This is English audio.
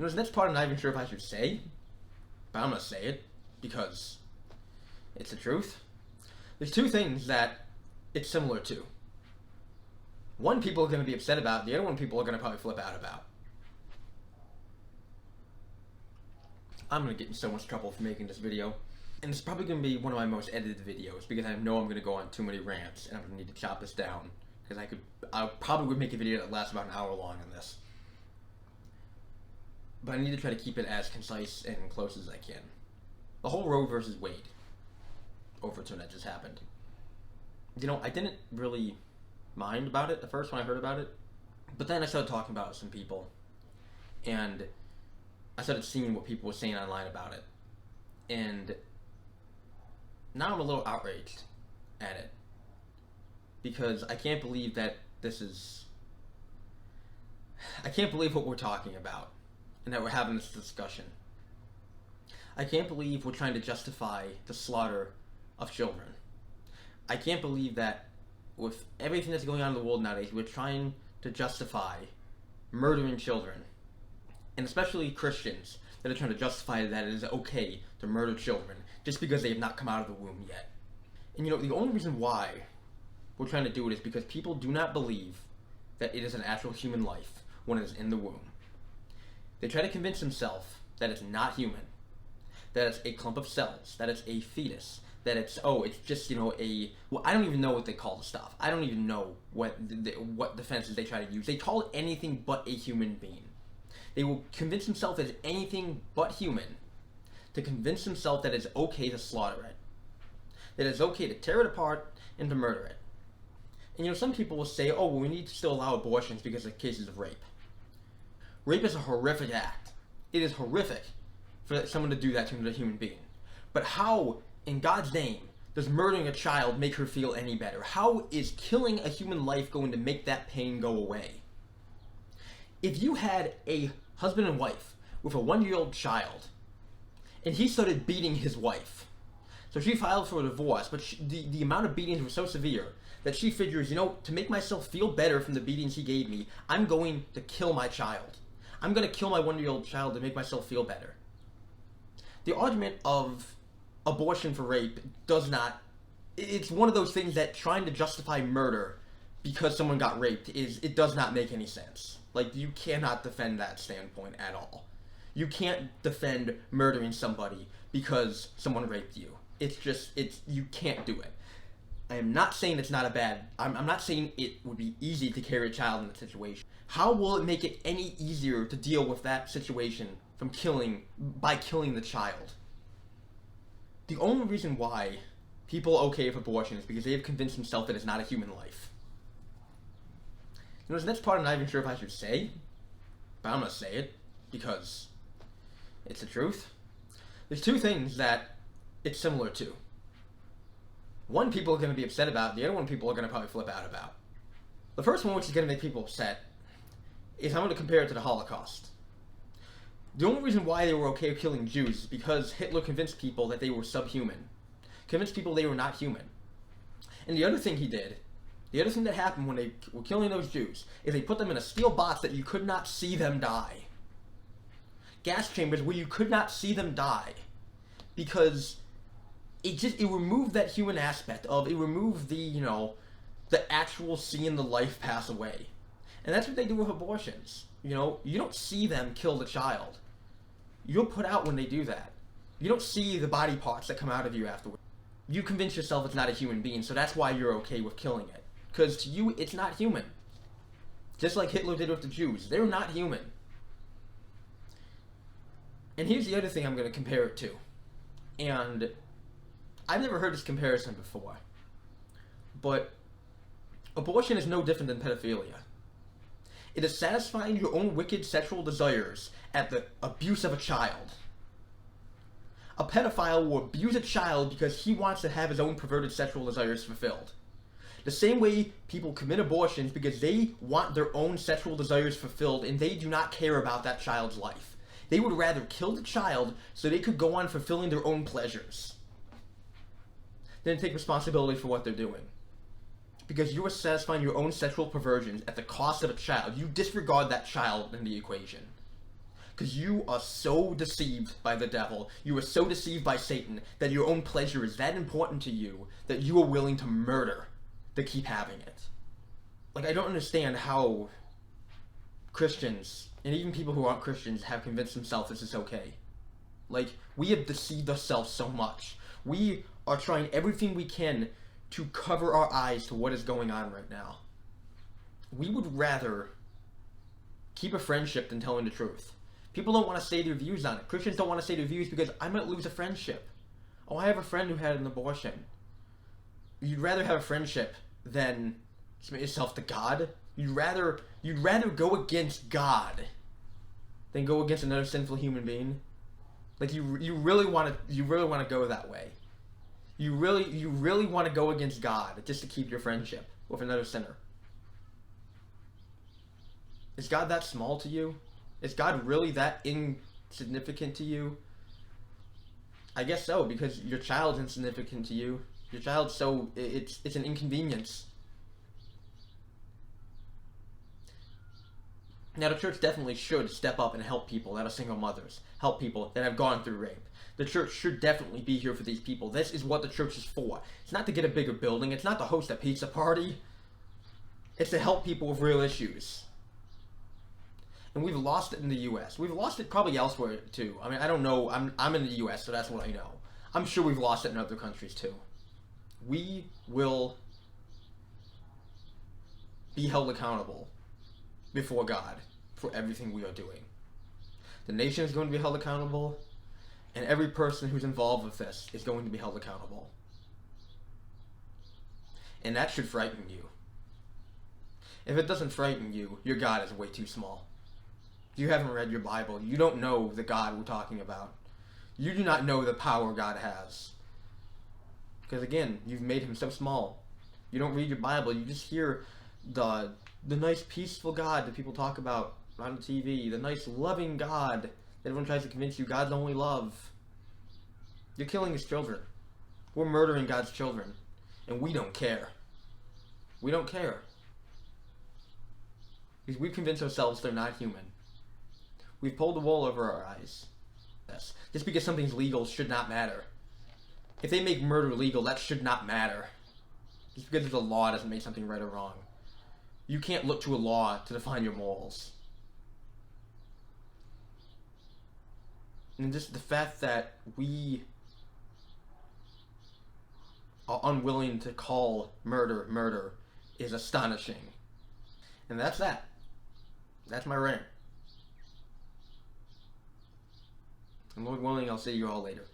know, this next part I'm not even sure if I should say, but I'm gonna say it because it's the truth. There's two things that it's similar to. One, people are going to be upset about. The other one, people are going to probably flip out about. I'm going to get in so much trouble for making this video. And it's probably going to be one of my most edited videos because I know I'm going to go on too many rants and I'm going to need to chop this down. Because I probably would make a video that lasts about an hour long on this. But I need to try to keep it as concise and close as I can. The whole Roe versus Wade overturn that just happened. You know, I didn't really mind about it at first when I heard about it, but then I started talking about it with some people, and I started seeing what people were saying online about it, and now I'm a little outraged at it, because I can't believe that I can't believe what we're talking about, and that we're having this discussion. I can't believe we're trying to justify the slaughter of children. I can't believe that with everything that's going on in the world nowadays, we're trying to justify murdering children. And especially Christians that are trying to justify that it is okay to murder children just because they have not come out of the womb yet. And you know, the only reason why we're trying to do it is because people do not believe that it is an actual human life when it is in the womb. They try to convince themselves that it's not human, that it's a clump of cells, that it's a fetus, that it's just, you know, I don't even know what they call the stuff. I don't even know what defenses they try to use. They call it anything but a human being. They will convince themselves that it's anything but human to convince themselves that it's okay to slaughter it, that it's okay to tear it apart and to murder it. And you know, some people will say, oh, well, we need to still allow abortions because of cases of rape. Rape is a horrific act. It is horrific for someone to do that to another human being. But how, in God's name, does murdering a child make her feel any better? How is killing a human life going to make that pain go away? If you had a husband and wife with a 1-year-old child, and he started beating his wife, so she filed for a divorce, but the amount of beatings were so severe that she figures, you know, to make myself feel better from the beatings he gave me, I'm going to kill my child. I'm going to kill my 1-year-old child to make myself feel better. The argument of abortion for rape it's one of those things that trying to justify murder because someone got raped it does not make any sense. Like, you cannot defend that standpoint at all. You can't defend murdering somebody because someone raped you. You can't do it. I am not saying it's not I'm not saying it would be easy to carry a child in that situation. How will it make it any easier to deal with that situation by killing the child? The only reason why people are okay with abortion is because they have convinced themselves that it's not a human life. You know, this next part I'm not even sure if I should say, but I'm gonna say it because it's the truth. There's two things that it's similar to. One, people are going to be upset about. The other one, people are going to probably flip out about. The first one, which is going to make people upset, is I'm going to compare it to the Holocaust. The only reason why they were okay with killing Jews is because Hitler convinced people that they were subhuman. Convinced people they were not human. And the other thing he did, the other thing that happened when they were killing those Jews, is they put them in a steel box that you could not see them die. Gas chambers where you could not see them die. Because it removed that human aspect it removed the actual seeing the life pass away. And that's what they do with abortions. You know, you don't see them kill the child. You're put out when they do that. You don't see the body parts that come out of you afterwards. You convince yourself it's not a human being, so that's why you're okay with killing it. Because to you, it's not human. Just like Hitler did with the Jews. They're not human. And here's the other thing I'm going to compare it to. And I've never heard this comparison before. But abortion is no different than pedophilia. It is satisfying your own wicked sexual desires at the abuse of a child. A pedophile will abuse a child because he wants to have his own perverted sexual desires fulfilled. The same way people commit abortions because they want their own sexual desires fulfilled and they do not care about that child's life. They would rather kill the child so they could go on fulfilling their own pleasures than take responsibility for what they're doing. Because you are satisfying your own sexual perversions at the cost of a child. You disregard that child in the equation. Because you are so deceived by the devil, you are so deceived by Satan, that your own pleasure is that important to you that you are willing to murder to keep having it. Like, I don't understand how Christians, and even people who aren't Christians, have convinced themselves this is okay. Like, we have deceived ourselves so much. We are trying everything we can to cover our eyes to what is going on right now. We would rather keep a friendship than telling the truth. People don't want to say their views on it. Christians don't want to say their views because I might lose a friendship. Oh, I have a friend who had an abortion. You'd rather have a friendship than submit yourself to God? You'd rather go against God than go against another sinful human being? Like, you really want to go that way. You really want to go against God just to keep your friendship with another sinner. Is God that small to you? Is God really that insignificant to you? I guess so, because your child's insignificant to you. Your child's it's an inconvenience. Now, the church definitely should step up and help people that are single mothers, help people that have gone through rape. The church should definitely be here for these people. This is what the church is for. It's not to get a bigger building. It's not to host a pizza party. It's to help people with real issues. And we've lost it in the U.S. We've lost it probably elsewhere, too. I mean, I don't know. I'm in the U.S., so that's what I know. I'm sure we've lost it in other countries, too. We will be held accountable before God for everything we are doing. The nation is going to be held accountable, and every person who's involved with this is going to be held accountable. And that should frighten you. If it doesn't frighten you, your God is way too small. You haven't read your Bible. You don't know the God we're talking about. You do not know the power God has. Because again, you've made him so small. You don't read your Bible. You just hear the nice peaceful God that people talk about on TV. The nice loving God that everyone tries to convince you God's only love. You're killing his children. We're murdering God's children. And we don't care. We don't care. Because we've convinced ourselves they're not human. We've pulled the wool over our eyes. Yes. Just because something's legal should not matter. If they make murder legal, that should not matter. Just because there's a law doesn't make something right or wrong. You can't look to a law to define your morals. And just the fact that we are unwilling to call murder murder is astonishing. And that's that. That's my rant. And Lord willing, I'll see you all later.